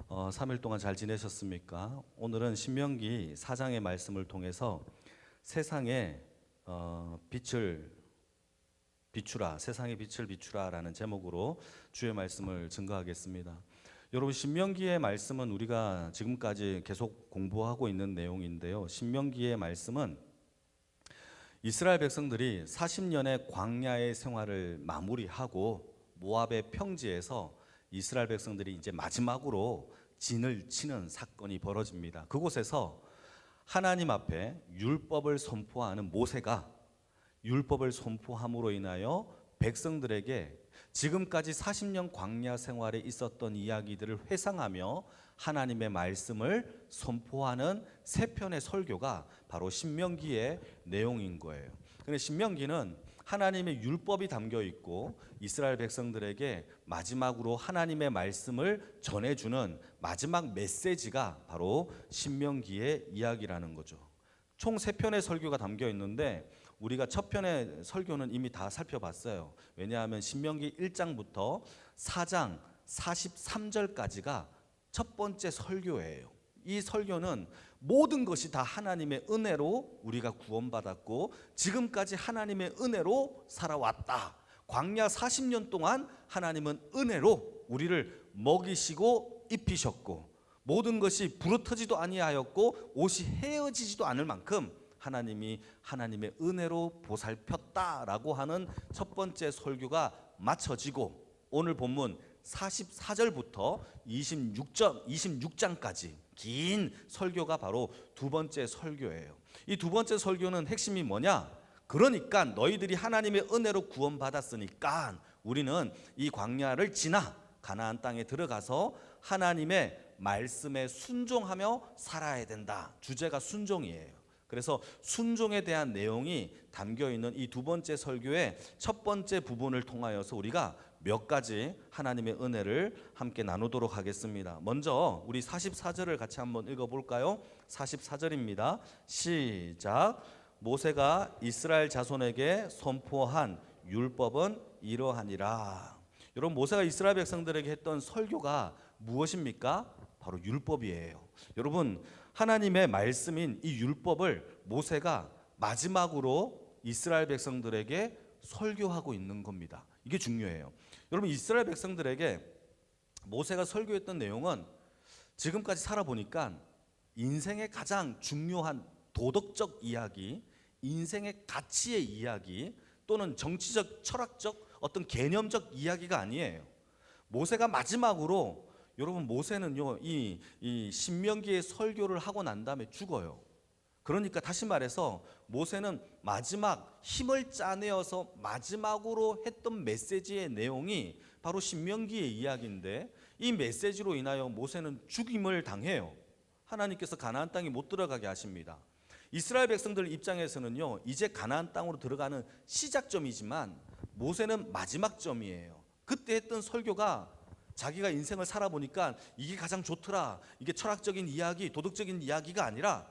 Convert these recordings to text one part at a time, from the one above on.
3일 동안 잘 지내셨습니까? 오늘은 신명기 4장의 말씀을 통해서 세상에 빛을 비추라, 세상의 빛을 비추라라는 제목으로 주의 말씀을 증거하겠습니다. 여러분, 신명기의 말씀은 우리가 지금까지 계속 공부하고 있는 내용인데요. 신명기의 말씀은 이스라엘 백성들이 40년의 광야의 생활을 마무리하고 모압의 평지에서 이스라엘 백성들이 이제 마지막으로 진을 치는 사건이 벌어집니다. 그곳에서 하나님 앞에 율법을 선포하는 모세가 율법을 선포함으로 인하여 백성들에게 지금까지 40년 광야 생활에 있었던 이야기들을 회상하며 하나님의 말씀을 선포하는 세 편의 설교가 바로 신명기의 내용인 거예요. 근데 신명기는 하나님의 율법이 담겨 있고 이스라엘 백성들에게 마지막으로 하나님의 말씀을 전해주는 마지막 메시지가 바로 신명기의 이야기라는 거죠. 총 3편의 설교가 담겨 있는데 우리가 첫 편의 설교는 이미 다 살펴봤어요. 왜냐하면 신명기 1장부터 4장 43절까지가 첫 번째 설교예요. 이 설교는 모든 것이 다 하나님의 은혜로 우리가 구원받았고 지금까지 하나님의 은혜로 살아왔다. 광야 40년 동안 하나님은 은혜로 우리를 먹이시고 입히셨고 모든 것이 부르터지도 아니하였고 옷이 헤어지지도 않을 만큼 하나님이 하나님의 은혜로 보살폈다라고 하는 첫 번째 설교가 마쳐지고 오늘 본문 44절부터 26장까지 긴 설교가 바로 두 번째 설교예요. 이 두 번째 설교는 핵심이 뭐냐? 그러니까 너희들이 하나님의 은혜로 구원받았으니까 우리는 이 광야를 지나 가나안 땅에 들어가서 하나님의 말씀에 순종하며 살아야 된다. 주제가 순종이에요. 그래서 순종에 대한 내용이 담겨 있는 이 두 번째 설교의 첫 번째 부분을 통하여서 우리가 몇 가지 하나님의 은혜를 함께 나누도록 하겠습니다. 먼저 우리 44절을 같이 한번 읽어볼까요? 44절입니다. 시작. 모세가 이스라엘 자손에게 선포한 율법은 이러하니라. 여러분, 모세가 이스라엘 백성들에게 했던 설교가 무엇입니까? 바로 율법이에요. 여러분, 하나님의 말씀인 이 율법을 모세가 마지막으로 이스라엘 백성들에게 설교하고 있는 겁니다. 이게 중요해요. 여러분, 이스라엘 백성들에게 모세가 설교했던 내용은 지금까지 살아보니까 인생의 가장 중요한 도덕적 이야기, 인생의 가치의 이야기 또는 정치적, 철학적 어떤 개념적 이야기가 아니에요. 모세가 마지막으로 여러분, 모세는요 이 신명기의 설교를 하고 난 다음에 죽어요. 그러니까 다시 말해서 모세는 마지막 힘을 짜내어서 마지막으로 했던 메시지의 내용이 바로 신명기의 이야기인데 이 메시지로 인하여 모세는 죽임을 당해요. 하나님께서 가나안 땅에 못 들어가게 하십니다. 이스라엘 백성들 입장에서는요 이제 가나안 땅으로 들어가는 시작점이지만 모세는 마지막 점이에요. 그때 했던 설교가 자기가 인생을 살아보니까 이게 가장 좋더라, 이게 철학적인 이야기, 도덕적인 이야기가 아니라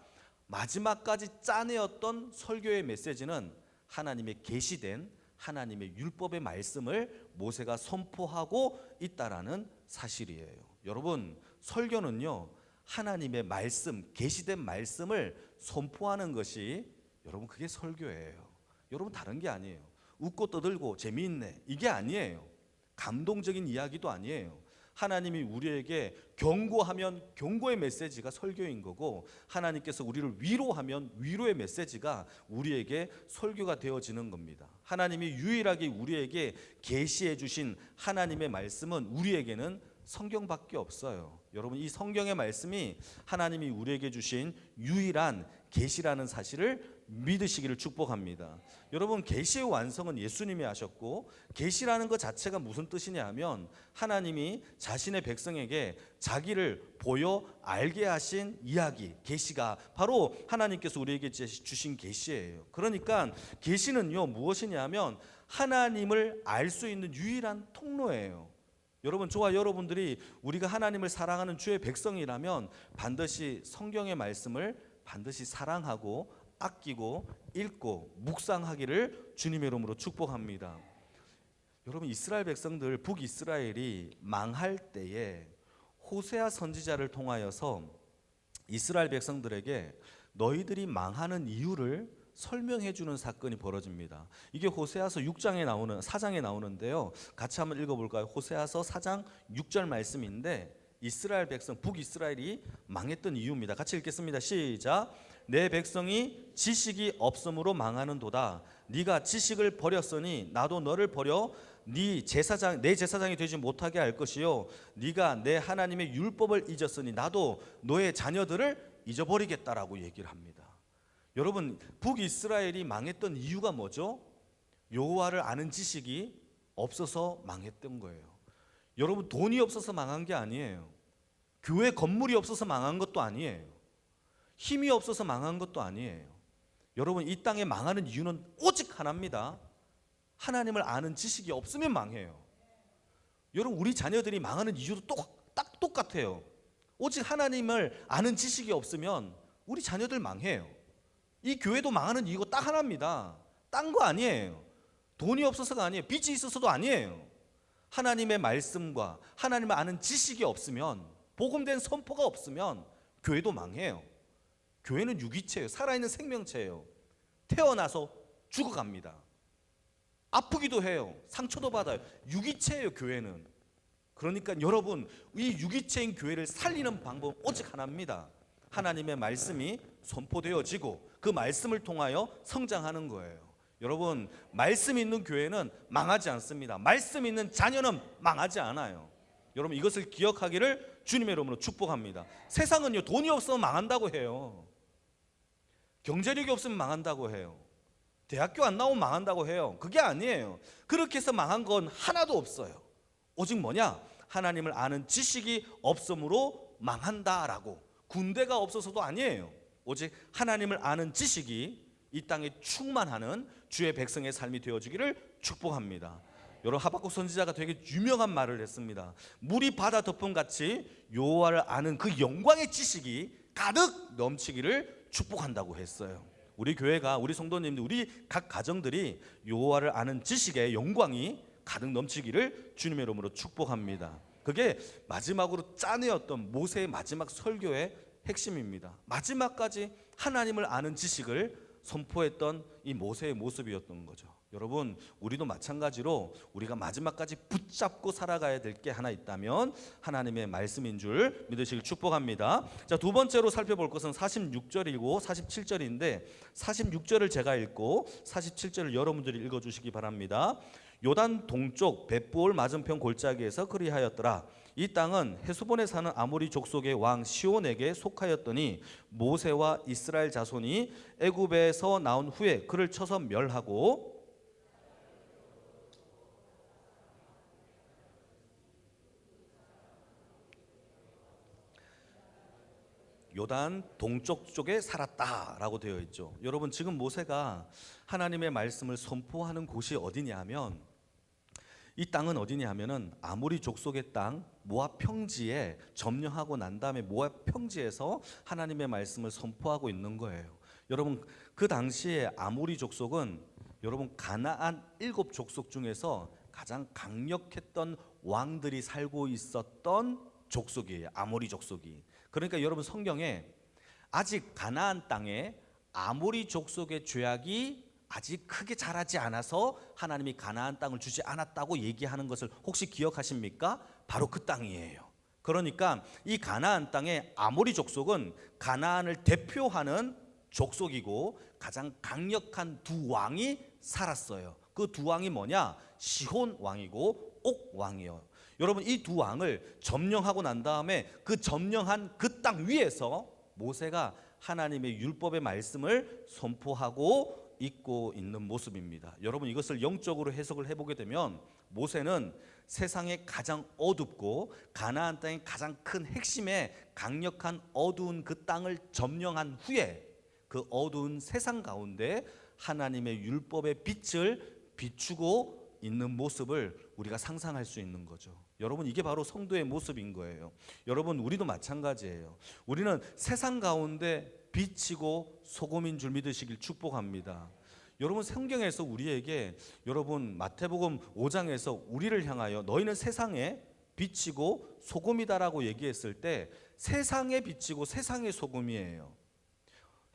마지막까지 짜내었던 설교의 메시지는 하나님의 계시된 하나님의 율법의 말씀을 모세가 선포하고 있다라는 사실이에요. 여러분, 설교는요 하나님의 말씀, 계시된 말씀을 선포하는 것이 여러분 그게 설교예요. 여러분, 다른 게 아니에요. 웃고 떠들고 재미있네, 이게 아니에요. 감동적인 이야기도 아니에요. 하나님이 우리에게 경고하면 경고의 메시지가 설교인 거고 하나님께서 우리를 위로하면 위로의 메시지가 우리에게 설교가 되어지는 겁니다. 하나님이 유일하게 우리에게 계시해 주신 하나님의 말씀은 우리에게는 성경밖에 없어요. 여러분, 이 성경의 말씀이 하나님이 우리에게 주신 유일한 계시라는 사실을 믿으시기를 축복합니다. 여러분, 계시의 완성은 예수님이 하셨고 계시라는 것 자체가 무슨 뜻이냐 하면 하나님이 자신의 백성에게 자기를 보여 알게 하신 이야기, 계시가 바로 하나님께서 우리에게 주신 계시예요. 그러니까 계시는요 무엇이냐 하면 하나님을 알 수 있는 유일한 통로예요. 여러분, 저와 여러분들이 우리가 하나님을 사랑하는 주의 백성이라면 반드시 성경의 말씀을 반드시 사랑하고 아끼고 읽고 묵상하기를 주님의 이름으로 축복합니다. 여러분, 이스라엘 백성들, 북이스라엘이 망할 때에 호세아 선지자를 통하여서 이스라엘 백성들에게 너희들이 망하는 이유를 설명해 주는 사건이 벌어집니다. 이게 호세아서 6장에 나오는 4장에 나오는데요. 같이 한번 읽어 볼까요? 호세아서 4장 6절 말씀인데 이스라엘 백성 북이스라엘이 망했던 이유입니다. 같이 읽겠습니다. 시작. 내 백성이 지식이 없음으로 망하는도다. 네가 지식을 버렸으니 나도 너를 버려 내 제사장이 되지 못하게 할 것이요 네가 내 하나님의 율법을 잊었으니 나도 너의 자녀들을 잊어버리겠다라고 얘기를 합니다. 여러분, 북이스라엘이 망했던 이유가 뭐죠? 여호와를 아는 지식이 없어서 망했던 거예요. 여러분, 돈이 없어서 망한 게 아니에요. 교회 건물이 없어서 망한 것도 아니에요. 힘이 없어서 망한 것도 아니에요. 여러분, 이 땅에 망하는 이유는 오직 하나입니다. 하나님을 아는 지식이 없으면 망해요. 여러분, 우리 자녀들이 망하는 이유도 딱 똑같아요. 오직 하나님을 아는 지식이 없으면 우리 자녀들 망해요. 이 교회도 망하는 이유가 딱 하나입니다. 딴 거 아니에요. 돈이 없어서가 아니에요. 빚이 있어서도 아니에요. 하나님의 말씀과 하나님을 아는 지식이 없으면, 복음된 선포가 없으면 교회도 망해요. 교회는 유기체예요. 살아있는 생명체예요. 태어나서 죽어갑니다. 아프기도 해요. 상처도 받아요. 유기체예요, 교회는. 그러니까 여러분, 이 유기체인 교회를 살리는 방법은 오직 하나입니다. 하나님의 말씀이 선포되어지고 그 말씀을 통하여 성장하는 거예요. 여러분, 말씀 있는 교회는 망하지 않습니다. 말씀 있는 자녀는 망하지 않아요. 여러분, 이것을 기억하기를 주님의 이름으로 축복합니다. 세상은요, 돈이 없으면 망한다고 해요. 경제력이 없으면 망한다고 해요. 대학교 안 나오면 망한다고 해요. 그게 아니에요. 그렇게 해서 망한 건 하나도 없어요. 오직 뭐냐? 하나님을 아는 지식이 없으므로 망한다라고. 군대가 없어서도 아니에요. 오직 하나님을 아는 지식이 이 땅에 충만하는 주의 백성의 삶이 되어지기를 축복합니다. 여러분, 하박국 선지자가 되게 유명한 말을 했습니다. 물이 바다 덮음같이 여호와를 아는 그 영광의 지식이 가득 넘치기를 축복한다고 했어요. 우리 교회가, 우리 성도님들, 우리 각 가정들이 여호와를 아는 지식의 영광이 가득 넘치기를 주님의 이름으로 축복합니다. 그게 마지막으로 짜내었던 모세의 마지막 설교의 핵심입니다. 마지막까지 하나님을 아는 지식을 선포했던 이 모세의 모습이었던 거죠. 여러분, 우리도 마찬가지로 우리가 마지막까지 붙잡고 살아가야 될 게 하나 있다면 하나님의 말씀인 줄 믿으시길 축복합니다. 자, 두 번째로 살펴볼 것은 46절이고 47절인데 46절을 제가 읽고 47절을 여러분들이 읽어주시기 바랍니다. 요단 동쪽 벳부올 맞은편 골짜기에서 그리하였더라. 이 땅은 헤스본에 사는 아모리 족속의 왕 시온에게 속하였더니 모세와 이스라엘 자손이 애굽에서 나온 후에 그를 쳐서 멸하고 요단 동쪽 쪽에 살았다라고 되어 있죠. 여러분, 지금 모세가 하나님의 말씀을 선포하는 곳이 어디냐 하면, 이 땅은 어디냐 하면은 아모리 족속의 땅 모압 평지에 점령하고 난 다음에 모압 평지에서 하나님의 말씀을 선포하고 있는 거예요. 여러분, 그 당시에 아모리 족속은 여러분 가나안 7족속 중에서 가장 강력했던 왕들이 살고 있었던 족속이에요. 아모리 족속이. 그러니까 여러분, 성경에 아직 가나안 땅에 아모리 족속의 죄악이 아직 크게 자라지 않아서 하나님이 가나안 땅을 주지 않았다고 얘기하는 것을 혹시 기억하십니까? 바로 그 땅이에요. 그러니까 이 가나안 땅의 아모리 족속은 가나안을 대표하는 족속이고 가장 강력한 두 왕이 살았어요. 그 두 왕이 뭐냐? 시혼 왕이고 옥 왕이에요. 여러분, 이 두 왕을 점령하고 난 다음에 그 점령한 그 땅 위에서 모세가 하나님의 율법의 말씀을 선포하고 있고 있는 모습입니다. 여러분, 이것을 영적으로 해석을 해보게 되면 모세는 세상에 가장 어둡고 가나안 땅의 가장 큰 핵심의 강력한 어두운 그 땅을 점령한 후에 그 어두운 세상 가운데 하나님의 율법의 빛을 비추고 있는 모습을 우리가 상상할 수 있는 거죠. 여러분, 이게 바로 성도의 모습인 거예요. 여러분, 우리도 마찬가지예요. 우리는 세상 가운데 빛이고 소금인 줄 믿으시길 축복합니다. 여러분, 성경에서 우리에게, 여러분 마태복음 5장에서 우리를 향하여 너희는 세상에 빛이고 소금이다라고 얘기했을 때 세상의 빛이고 세상의 소금이에요.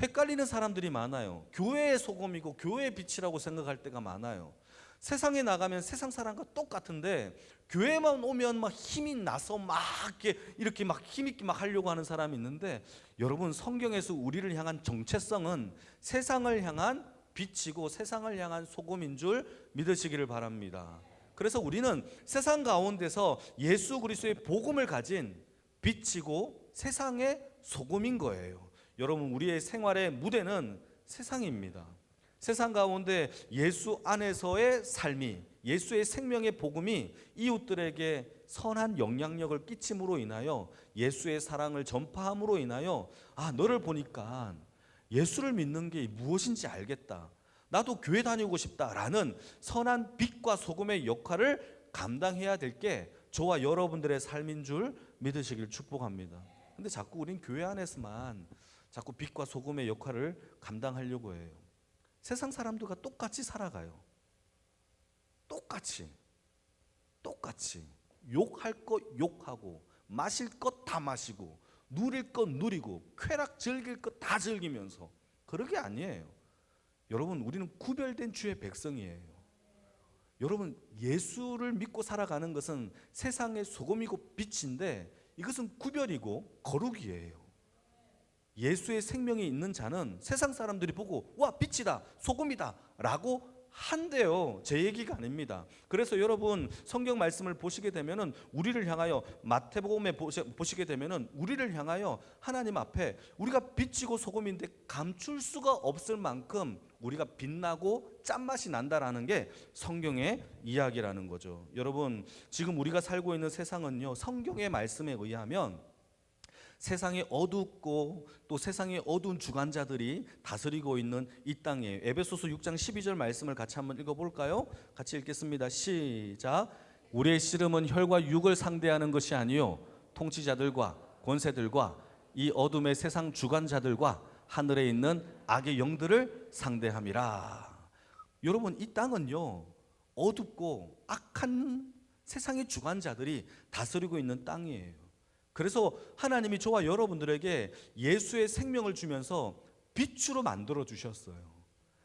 헷갈리는 사람들이 많아요. 교회의 소금이고 교회의 빛이라고 생각할 때가 많아요. 세상에 나가면 세상 사람과 똑같은데 교회만 오면 막 힘이 나서 막 이렇게 막 힘있게 막 하려고 하는 사람이 있는데, 여러분 성경에서 우리를 향한 정체성은 세상을 향한 빛이고 세상을 향한 소금인 줄 믿으시기를 바랍니다. 그래서 우리는 세상 가운데서 예수 그리스도의 복음을 가진 빛이고 세상의 소금인 거예요. 여러분, 우리의 생활의 무대는 세상입니다. 세상 가운데 예수 안에서의 삶이, 예수의 생명의 복음이 이웃들에게 선한 영향력을 끼침으로 인하여 예수의 사랑을 전파함으로 인하여 너를 보니까 예수를 믿는 게 무엇인지 알겠다, 나도 교회 다니고 싶다라는 선한 빛과 소금의 역할을 감당해야 될 게 저와 여러분들의 삶인 줄 믿으시길 축복합니다. 근데 자꾸 우린 교회 안에서만 자꾸 빛과 소금의 역할을 감당하려고 해요. 세상 사람들과 똑같이 살아가요. 똑같이 욕할 것 욕하고 마실 것 다 마시고 누릴 것 누리고 쾌락 즐길 것 다 즐기면서, 그러게 아니에요. 여러분, 우리는 구별된 주의 백성이에요. 여러분, 예수를 믿고 살아가는 것은 세상의 소금이고 빛인데 이것은 구별이고 거룩이에요. 예수의 생명이 있는 자는 세상 사람들이 보고 와, 빛이다, 소금이다 라고 한대요. 제 얘기가 아닙니다. 그래서 여러분 성경 말씀을 보시게 되면은 우리를 향하여, 마태복음에 보시게 되면은 우리를 향하여 하나님 앞에 우리가 빛이고 소금인데 감출 수가 없을 만큼 우리가 빛나고 짠맛이 난다라는 게 성경의 이야기라는 거죠. 여러분, 지금 우리가 살고 있는 세상은요, 성경의 말씀에 의하면 세상이 어둡고 또 세상의 어두운 주관자들이 다스리고 있는 이 땅이에요. 에베소서 6장 12절 말씀을 같이 한번 읽어볼까요? 같이 읽겠습니다. 시작. 우리의 씨름은 혈과 육을 상대하는 것이 아니요 통치자들과 권세들과 이 어둠의 세상 주관자들과 하늘에 있는 악의 영들을 상대함이라. 여러분, 이 땅은요 어둡고 악한 세상의 주관자들이 다스리고 있는 땅이에요. 그래서 하나님이 저와 여러분들에게 예수의 생명을 주면서 빛으로 만들어 주셨어요.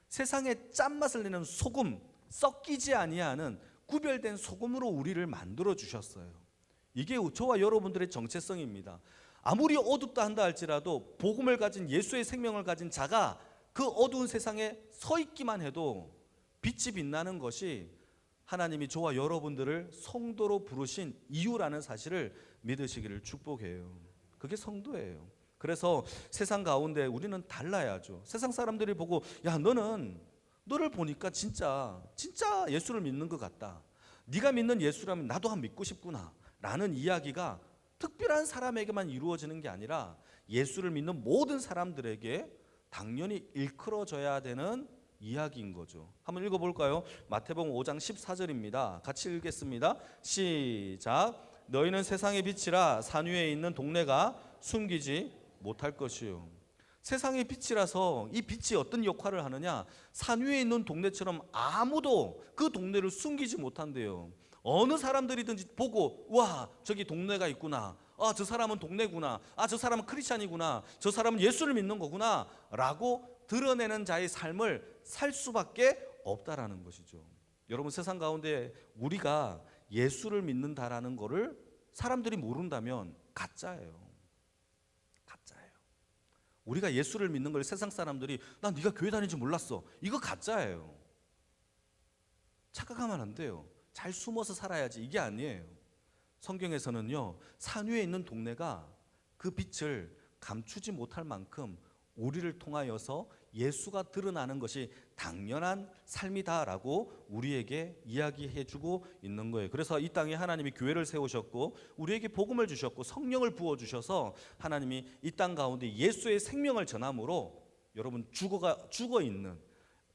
세상에 짠맛을 내는 소금, 썩기지 아니하는 구별된 소금으로 우리를 만들어 주셨어요. 이게 저와 여러분들의 정체성입니다. 아무리 어둡다 한다 할지라도 복음을 가진, 예수의 생명을 가진 자가 그 어두운 세상에 서 있기만 해도 빛이 빛나는 것이 하나님이 저와 여러분들을 성도로 부르신 이유라는 사실을 믿으시기를 축복해요. 그게 성도예요. 그래서 세상 가운데 우리는 달라야죠. 세상 사람들이 보고 야, 너를 보니까 진짜 예수를 믿는 것 같다, 네가 믿는 예수라면 나도 한번 믿고 싶구나 라는 이야기가 특별한 사람에게만 이루어지는 게 아니라 예수를 믿는 모든 사람들에게 당연히 일컬어져야 되는 이야기인 거죠. 한번 읽어볼까요? 마태복음 5장 14절입니다. 같이 읽겠습니다. 시작. 너희는 세상의 빛이라 산 위에 있는 동네가 숨기지 못할 것이요. 세상의 빛이라서 이 빛이 어떤 역할을 하느냐, 산 위에 있는 동네처럼 아무도 그 동네를 숨기지 못한대요. 어느 사람들이든지 보고 와, 저기 동네가 있구나, 저 사람은 동네구나, 저 사람은 크리스찬이구나, 저 사람은 예수를 믿는 거구나 라고 드러내는 자의 삶을 살 수밖에 없다라는 것이죠. 여러분, 세상 가운데 우리가 예수를 믿는다라는 것을 사람들이 모른다면 가짜예요. 우리가 예수를 믿는 걸 세상 사람들이 난 네가 교회 다니는지 몰랐어, 이거 가짜예요. 착각하면 안 돼요. 잘 숨어서 살아야지, 이게 아니에요. 성경에서는요, 산 위에 있는 동네가 그 빛을 감추지 못할 만큼 우리를 통하여서 예수가 드러나는 것이 당연한 삶이다라고 우리에게 이야기해주고 있는 거예요. 그래서 이 땅에 하나님이 교회를 세우셨고 우리에게 복음을 주셨고 성령을 부어주셔서 하나님이 이 땅 가운데 예수의 생명을 전함으로 여러분 죽어있는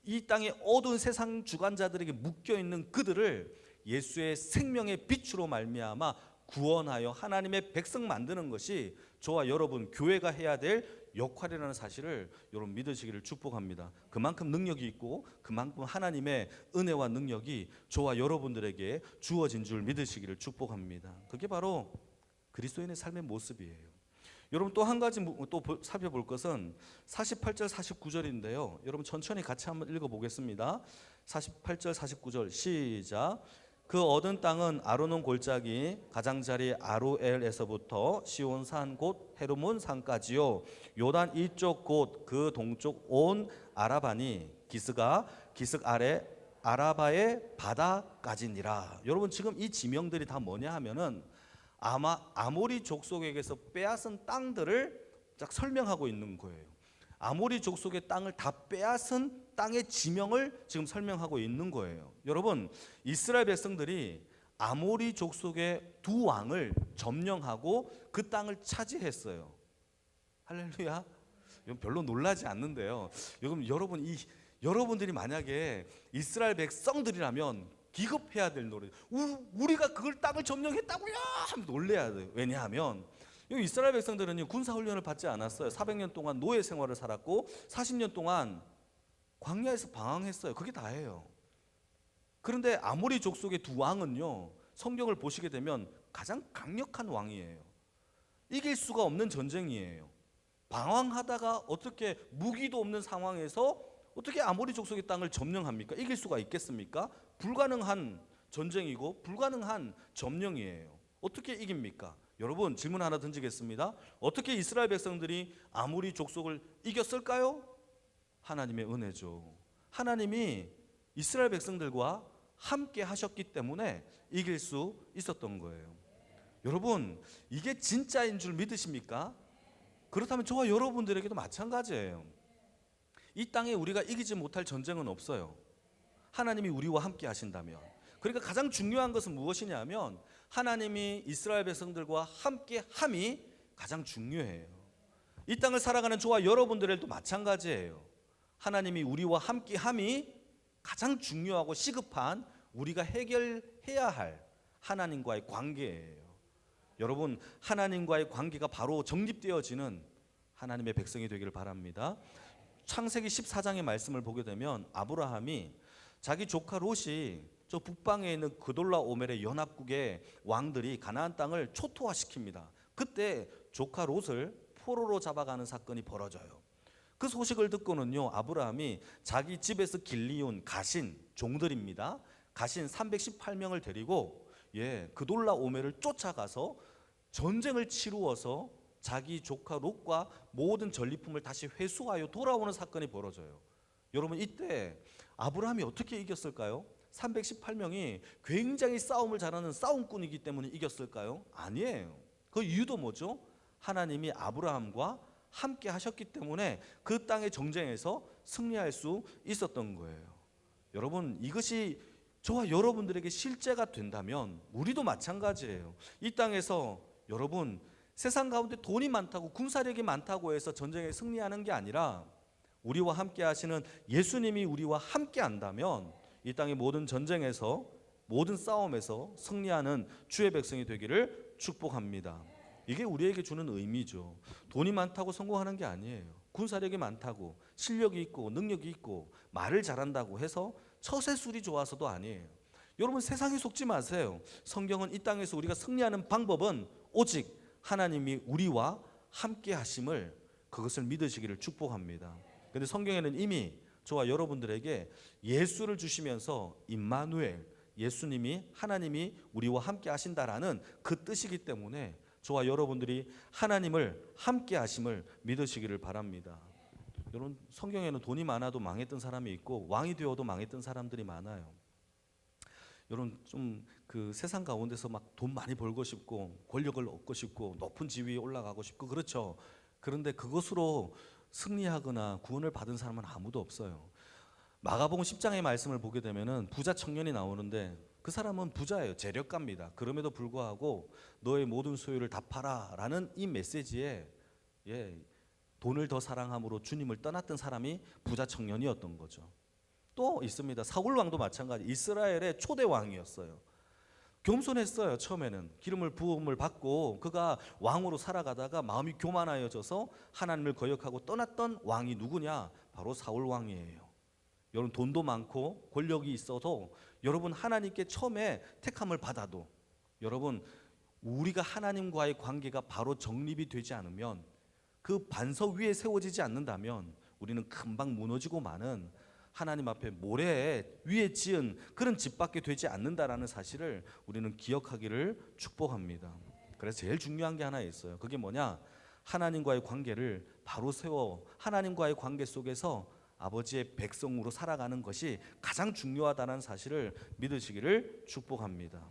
이 땅의 어두운 세상 주관자들에게 묶여있는 그들을 예수의 생명의 빛으로 말미암아 구원하여 하나님의 백성 만드는 것이 저와 여러분 교회가 해야 될 역할이라는 사실을 여러분 믿으시기를 축복합니다. 그만큼 능력이 있고 그만큼 하나님의 은혜와 능력이 저와 여러분들에게 주어진 줄 믿으시기를 축복합니다. 그게 바로 그리스도인의 삶의 모습이에요. 여러분 또 한 가지 또 살펴볼 것은 48절 49절인데요. 여러분 천천히 같이 한번 읽어보겠습니다. 48절 49절 시작. 그 얻은 땅은 아르논 골짜기 가장자리 아로엘에서부터 시온산 곧 헤르몬 산까지요. 요단 이쪽 곧 그 동쪽 온 아라바니 기스가 기슭 아래 아라바의 바다까지니라. 여러분 지금 이 지명들이 다 뭐냐 하면은 아마 아모리 족속에게서 빼앗은 땅들을 딱 설명하고 있는 거예요. 아모리 족속의 땅을 다 빼앗은 땅의 지명을 지금 설명하고 있는 거예요. 여러분 이스라엘 백성들이 아모리 족속의 두 왕을 점령하고 그 땅을 차지했어요. 할렐루야. 별로 놀라지 않는데요. 여러분 여러분들이 만약에 이스라엘 백성들이라면 기겁해야 될 노래. 우리가 그걸 땅을 점령했다고요? 하면 놀래야 돼요. 왜냐하면 이스라엘 백성들은 군사 훈련을 받지 않았어요. 400년 동안 노예 생활을 살았고 40년 동안 광야에서 방황했어요. 그게 다예요. 그런데 아모리 족속의 두 왕은요, 성경을 보시게 되면 가장 강력한 왕이에요. 이길 수가 없는 전쟁이에요. 방황하다가 어떻게 무기도 없는 상황에서 어떻게 아모리 족속의 땅을 점령합니까? 이길 수가 있겠습니까? 불가능한 전쟁이고 불가능한 점령이에요. 어떻게 이깁니까? 여러분 질문 하나 던지겠습니다. 어떻게 이스라엘 백성들이 아모리 족속을 이겼을까요? 하나님의 은혜죠. 하나님이 이스라엘 백성들과 함께 하셨기 때문에 이길 수 있었던 거예요. 여러분 이게 진짜인 줄 믿으십니까? 그렇다면 저와 여러분들에게도 마찬가지예요. 이 땅에 우리가 이기지 못할 전쟁은 없어요. 하나님이 우리와 함께 하신다면. 그러니까 가장 중요한 것은 무엇이냐면 하나님이 이스라엘 백성들과 함께 함이 가장 중요해요. 이 땅을 살아가는 저와 여러분들에게도 마찬가지예요. 하나님이 우리와 함께 함이 가장 중요하고 시급한 우리가 해결해야 할 하나님과의 관계예요. 여러분 하나님과의 관계가 바로 정립되어지는 하나님의 백성이 되기를 바랍니다. 창세기 14장의 말씀을 보게 되면 아브라함이 자기 조카 롯이 저 북방에 있는 그돌라오멜의 연합국의 왕들이 가나안 땅을 초토화시킵니다. 그때 조카 롯을 포로로 잡아가는 사건이 벌어져요. 그 소식을 듣고는요 아브라함이 자기 집에서 길리온 가신 종들입니다. 가신 318명을 데리고 그돌라오멜을 쫓아가서 전쟁을 치루어서 자기 조카 롯과 모든 전리품을 다시 회수하여 돌아오는 사건이 벌어져요. 여러분 이때 아브라함이 어떻게 이겼을까요? 318명이 굉장히 싸움을 잘하는 싸움꾼이기 때문에 이겼을까요? 아니에요. 그 이유도 뭐죠? 하나님이 아브라함과 함께 하셨기 때문에 그 땅의 정쟁에서 승리할 수 있었던 거예요. 여러분 이것이 저와 여러분들에게 실제가 된다면 우리도 마찬가지예요. 이 땅에서 여러분 세상 가운데 돈이 많다고 군사력이 많다고 해서 전쟁에 승리하는 게 아니라 우리와 함께 하시는 예수님이 우리와 함께 한다면 이 땅의 모든 전쟁에서 모든 싸움에서 승리하는 주의 백성이 되기를 축복합니다. 이게 우리에게 주는 의미죠. 돈이 많다고 성공하는 게 아니에요. 군사력이 많다고 실력이 있고 능력이 있고 말을 잘한다고 해서 처세술이 좋아서도 아니에요. 여러분 세상에 속지 마세요. 성경은 이 땅에서 우리가 승리하는 방법은 오직 하나님이 우리와 함께 하심을 그것을 믿으시기를 축복합니다. 그런데 성경에는 이미 저와 여러분들에게 예수를 주시면서 임마누엘 예수님이 하나님이 우리와 함께 하신다라는 그 뜻이기 때문에 저와 여러분들이 하나님을 함께 하심을 믿으시기를 바랍니다. 여러분 성경에는 돈이 많아도 망했던 사람이 있고 왕이 되어도 망했던 사람들이 많아요. 여러분 좀 그 세상 가운데서 막 돈 많이 벌고 싶고 권력을 얻고 싶고 높은 지위에 올라가고 싶고 그렇죠. 그런데 그것으로 승리하거나 구원을 받은 사람은 아무도 없어요. 마가복음 10장의 말씀을 보게 되면은 부자 청년이 나오는데 그 사람은 부자예요. 재력가입니다. 그럼에도 불구하고 너의 모든 소유를 다 팔아라는 이 메시지에 돈을 더 사랑함으로 주님을 떠났던 사람이 부자 청년이었던 거죠. 또 있습니다. 사울 왕도 마찬가지. 이스라엘의 초대 왕이었어요. 겸손했어요. 처음에는 기름을 부음을 받고 그가 왕으로 살아가다가 마음이 교만하여져서 하나님을 거역하고 떠났던 왕이 누구냐? 바로 사울 왕이에요. 여러분 돈도 많고 권력이 있어도 여러분 하나님께 처음에 택함을 받아도 여러분 우리가 하나님과의 관계가 바로 정립이 되지 않으면, 그 반석 위에 세워지지 않는다면 우리는 금방 무너지고 마는, 하나님 앞에 모래 위에 지은 그런 집밖에 되지 않는다라는 사실을 우리는 기억하기를 축복합니다. 그래서 제일 중요한 게 하나 있어요. 그게 뭐냐? 하나님과의 관계를 바로 세워 하나님과의 관계 속에서 아버지의 백성으로 살아가는 것이 가장 중요하다는 사실을 믿으시기를 축복합니다.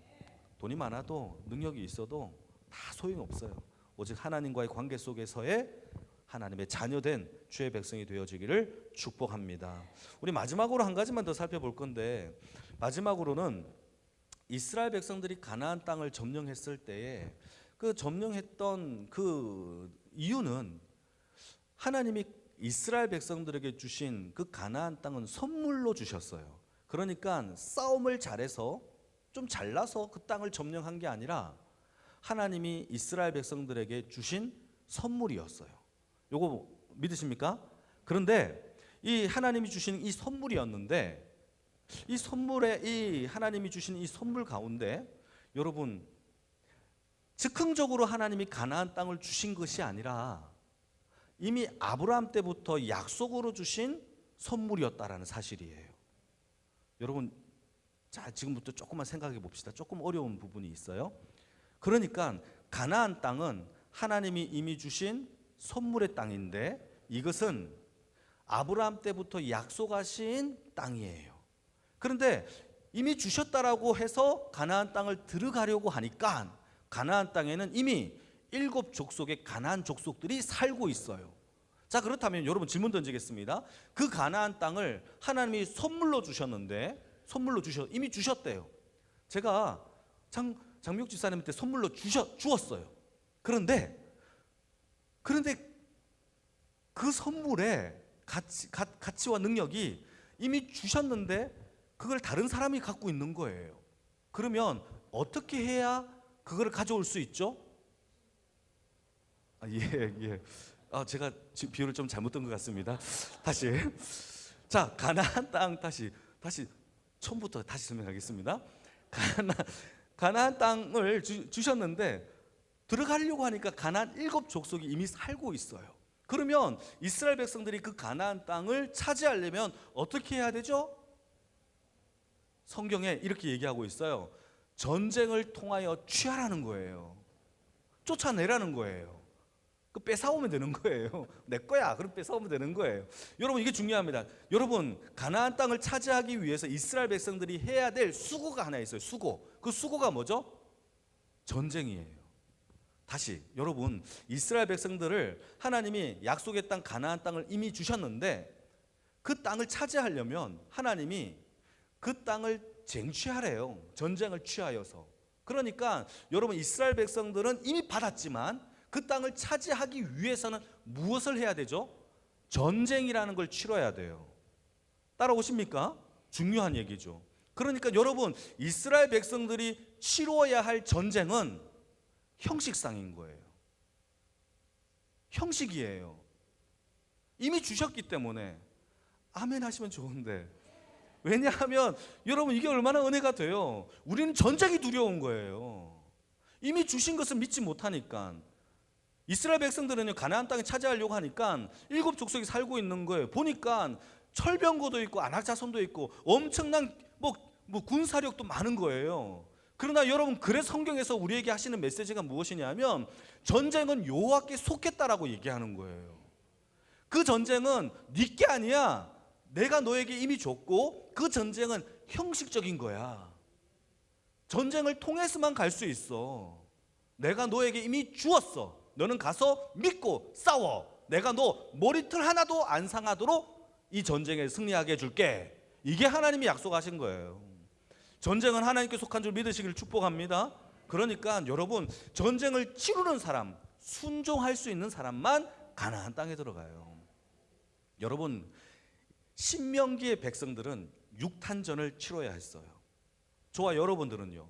돈이 많아도 능력이 있어도 다 소용없어요. 오직 하나님과의 관계 속에서의 하나님의 자녀된 주의 백성이 되어지기를 축복합니다. 우리 마지막으로 한 가지만 더 살펴볼 건데, 마지막으로는 이스라엘 백성들이 가나안 땅을 점령했을 때에 그 점령했던 그 이유는 하나님이 이스라엘 백성들에게 주신 그 가나안 땅은 선물로 주셨어요. 그러니까 싸움을 잘해서 좀 잘나서 그 땅을 점령한 게 아니라 하나님이 이스라엘 백성들에게 주신 선물이었어요. 요거 믿으십니까? 그런데 이 하나님이 주신 이 선물이었는데, 이 선물에, 이 하나님이 주신 이 선물 가운데 여러분, 즉흥적으로 하나님이 가나안 땅을 주신 것이 아니라 이미 아브라함 때부터 약속으로 주신 선물이었다라는 사실이에요. 여러분, 자, 지금부터 조금만 생각해 봅시다. 조금 어려운 부분이 있어요. 그러니까 가나안 땅은 하나님이 이미 주신 선물의 땅인데, 이것은 아브라함 때부터 약속하신 땅이에요. 그런데 이미 주셨다라고 해서 가나안 땅을 들어가려고 하니까 가나안 땅에는 이미 7 족속의 가나안 족속들이 살고 있어요. 자, 그렇다면 여러분 질문 던지겠습니다. 그 가나안 땅을 하나님이 선물로 주셨는데, 이미 주셨대요. 제가 장미옥 집사님한테 선물로 주었어요. 그런데 그 선물의 가치와 능력이 이미 주셨는데 그걸 다른 사람이 갖고 있는 거예요. 그러면 어떻게 해야 그걸 가져올 수 있죠? 예. 제가 비유를 좀 잘못 든 것 같습니다. 다시. 자, 가나안 땅 다시 처음부터 다시 설명하겠습니다. 가나안 땅을 주셨는데 들어가려고 하니까 가나안 7 족속이 이미 살고 있어요. 그러면 이스라엘 백성들이 그 가나안 땅을 차지하려면 어떻게 해야 되죠? 성경에 이렇게 얘기하고 있어요. 전쟁을 통하여 취하라는 거예요. 쫓아내라는 거예요. 그 뺏어오면 되는 거예요. 내 거야. 그럼 뺏어오면 되는 거예요. 여러분, 이게 중요합니다. 여러분, 가나안 땅을 차지하기 위해서 이스라엘 백성들이 해야 될 수고가 하나 있어요. 수고. 그 수고가 뭐죠? 전쟁이에요. 다시, 여러분, 이스라엘 백성들을 하나님이 약속의 땅 가나안 땅을 이미 주셨는데 그 땅을 차지하려면 하나님이 그 땅을 쟁취하래요. 전쟁을 취하여서. 그러니까 여러분, 이스라엘 백성들은 이미 받았지만 그 땅을 차지하기 위해서는 무엇을 해야 되죠? 전쟁이라는 걸 치러야 돼요. 따라오십니까? 중요한 얘기죠. 그러니까 여러분, 이스라엘 백성들이 치러야 할 전쟁은 형식상인 거예요. 형식이에요. 이미 주셨기 때문에 아멘 하시면 좋은데, 왜냐하면 여러분, 이게 얼마나 은혜가 돼요. 우리는 전쟁이 두려운 거예요. 이미 주신 것을 믿지 못하니까. 이스라엘 백성들은요, 가나안 땅에 차지하려고 하니까 7 족속이 살고 있는 거예요. 보니까 철병거도 있고 안악자손도 있고 엄청난 군사력도 많은 거예요. 그러나 여러분, 그래서 성경에서 우리에게 하시는 메시지가 무엇이냐면 전쟁은 여호와께 속했다라고 얘기하는 거예요. 그 전쟁은 네게 아니야. 내가 너에게 이미 줬고 그 전쟁은 형식적인 거야. 전쟁을 통해서만 갈 수 있어. 내가 너에게 이미 주었어. 너는 가서 믿고 싸워. 내가 너 머리털 하나도 안 상하도록 이 전쟁에 승리하게 해줄게. 이게 하나님이 약속하신 거예요. 전쟁은 하나님께 속한 줄 믿으시길 축복합니다. 그러니까 여러분, 전쟁을 치르는 사람, 순종할 수 있는 사람만 가나안 땅에 들어가요. 여러분, 신명기의 백성들은 6탄전을 치러야 했어요. 저와 여러분들은요,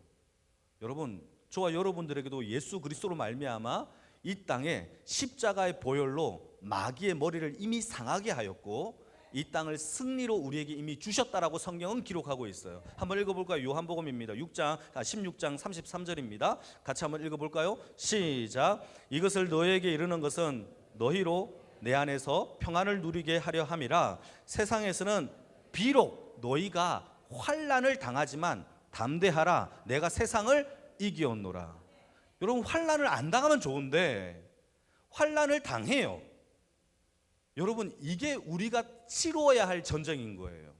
여러분, 저와 여러분들에게도 예수 그리스도로 말미암아 이 땅에 십자가의 보혈로 마귀의 머리를 이미 상하게 하였고 이 땅을 승리로 우리에게 이미 주셨다라고 성경은 기록하고 있어요. 한번 읽어볼까요? 요한복음입니다. 16장 33절입니다. 같이 한번 읽어볼까요? 시작. 이것을 너희에게 이르는 것은 너희로 내 안에서 평안을 누리게 하려 함이라. 세상에서는 비록 너희가 환난을 당하지만 담대하라. 내가 세상을 이기었노라. 여러분, 환난을 안 당하면 좋은데 환난을 당해요. 여러분, 이게 우리가 치루어야 할 전쟁인 거예요.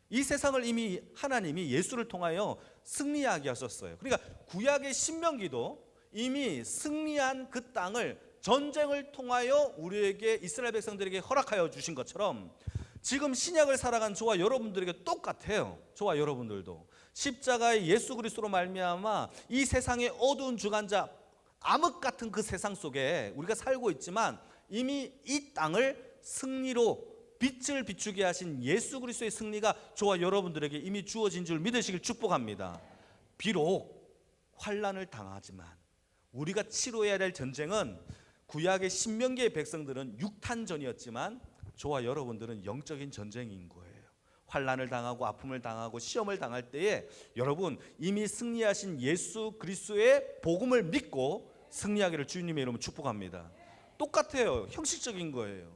이 세상을 이미 하나님이 예수를 통하여 승리하게 하셨어요. 그러니까 구약의 신명기도 이미 승리한 그 땅을 전쟁을 통하여 우리에게, 이스라엘 백성들에게 허락하여 주신 것처럼 지금 신약을 살아간 저와 여러분들에게 똑같아요. 저와 여러분들도 십자가의 예수 그리스도로 말미암아 이 세상의 어두운 주관자, 암흑 같은 그 세상 속에 우리가 살고 있지만 이미 이 땅을 승리로 빛을 비추게 하신 예수 그리스도의 승리가 저와 여러분들에게 이미 주어진 줄 믿으시길 축복합니다. 비록 환난을 당하지만 우리가 치러야 될 전쟁은, 구약의 신명기의 백성들은 육탄전이었지만 저와 여러분들은 영적인 전쟁인 거예요. 환난을 당하고 아픔을 당하고 시험을 당할 때에 여러분 이미 승리하신 예수 그리스도의 복음을 믿고 승리하기를 주님의 이름으로 축복합니다. 똑같아요. 형식적인 거예요.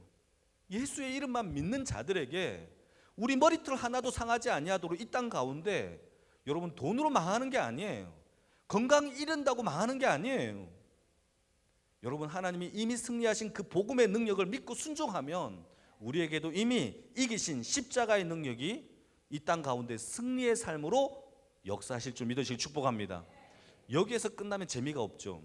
예수의 이름만 믿는 자들에게 우리 머리털 하나도 상하지 아니하도록 이 땅 가운데 여러분 돈으로 망하는 게 아니에요. 건강 잃은다고 망하는 게 아니에요. 여러분, 하나님이 이미 승리하신 그 복음의 능력을 믿고 순종하면 우리에게도 이미 이기신 십자가의 능력이 이 땅 가운데 승리의 삶으로 역사하실 줄 믿으시길 축복합니다. 여기에서 끝나면 재미가 없죠.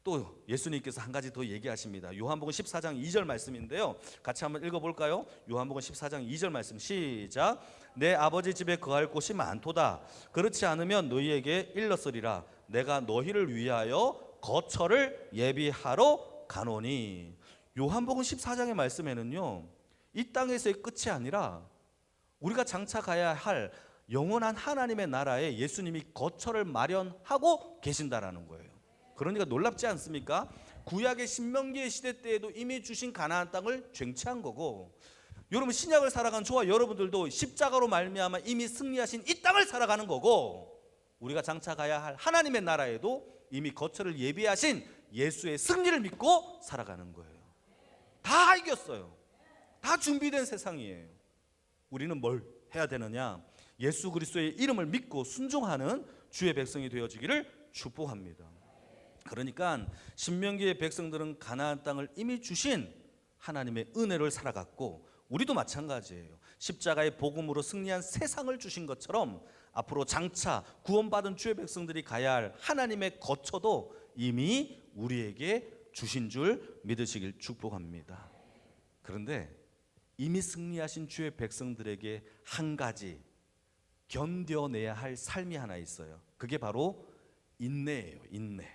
또 예수님께서 한 가지 더 얘기하십니다. 요한복음 14장 2절 말씀인데요, 같이 한번 읽어볼까요? 요한복음 14장 2절 말씀 시작. 내 아버지 집에 거할 곳이 많도다. 그렇지 않으면 너희에게 일렀으리라. 내가 너희를 위하여 거처를 예비하러 가노니. 요한복음 14장의 말씀에는요, 이 땅에서의 끝이 아니라 우리가 장차 가야 할 영원한 하나님의 나라에 예수님이 거처를 마련하고 계신다라는 거예요. 그러니까 놀랍지 않습니까? 구약의 신명기의 시대 때에도 이미 주신 가나안 땅을 쟁취한 거고, 여러분 신약을 살아간 저와 여러분들도 십자가로 말미암아 이미 승리하신 이 땅을 살아가는 거고, 우리가 장차 가야 할 하나님의 나라에도 이미 거처를 예비하신 예수의 승리를 믿고 살아가는 거예요. 다 이겼어요. 다 준비된 세상이에요. 우리는 뭘 해야 되느냐? 예수 그리스도의 이름을 믿고 순종하는 주의 백성이 되어지기를 축복합니다. 그러니까 신명기의 백성들은 가나안 땅을 이미 주신 하나님의 은혜를 살아갔고, 우리도 마찬가지예요. 십자가의 복음으로 승리한 세상을 주신 것처럼 앞으로 장차 구원받은 주의 백성들이 가야 할 하나님의 거처도 이미 우리에게 주신 줄 믿으시길 축복합니다. 그런데 이미 승리하신 주의 백성들에게 한 가지 견뎌내야 할 삶이 하나 있어요. 그게 바로 인내예요. 인내.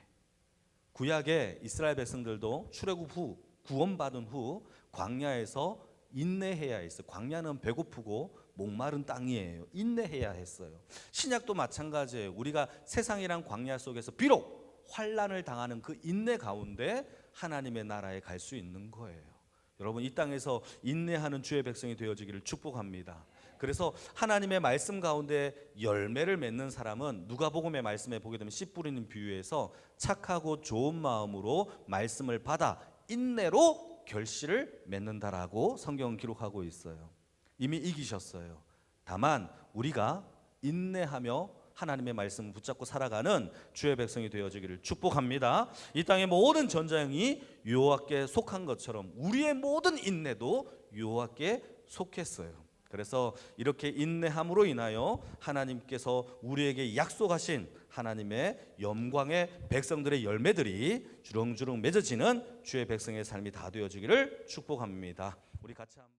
구약의 이스라엘 백성들도 출애굽 후, 구원받은 후 광야에서 인내해야 했어요. 광야는 배고프고 목마른 땅이에요. 인내해야 했어요. 신약도 마찬가지예요. 우리가 세상이란 광야 속에서 비록 환난을 당하는 그 인내 가운데 하나님의 나라에 갈 수 있는 거예요. 여러분, 이 땅에서 인내하는 주의 백성이 되어지기를 축복합니다. 그래서 하나님의 말씀 가운데 열매를 맺는 사람은 누가복음의 말씀에 보게 되면 씨 뿌리는 비유에서 착하고 좋은 마음으로 말씀을 받아 인내로 결실을 맺는다라고 성경은 기록하고 있어요. 이미 이기셨어요. 다만 우리가 인내하며 하나님의 말씀을 붙잡고 살아가는 주의 백성이 되어지기를 축복합니다. 이 땅의 모든 전쟁이 여호와께 속한 것처럼 우리의 모든 인내도 여호와께 속했어요. 그래서 이렇게 인내함으로 인하여 하나님께서 우리에게 약속하신 하나님의 영광의 백성들의 열매들이 주렁주렁 맺어지는 주의 백성의 삶이 다 되어지기를 축복합니다. 우리 같이 한번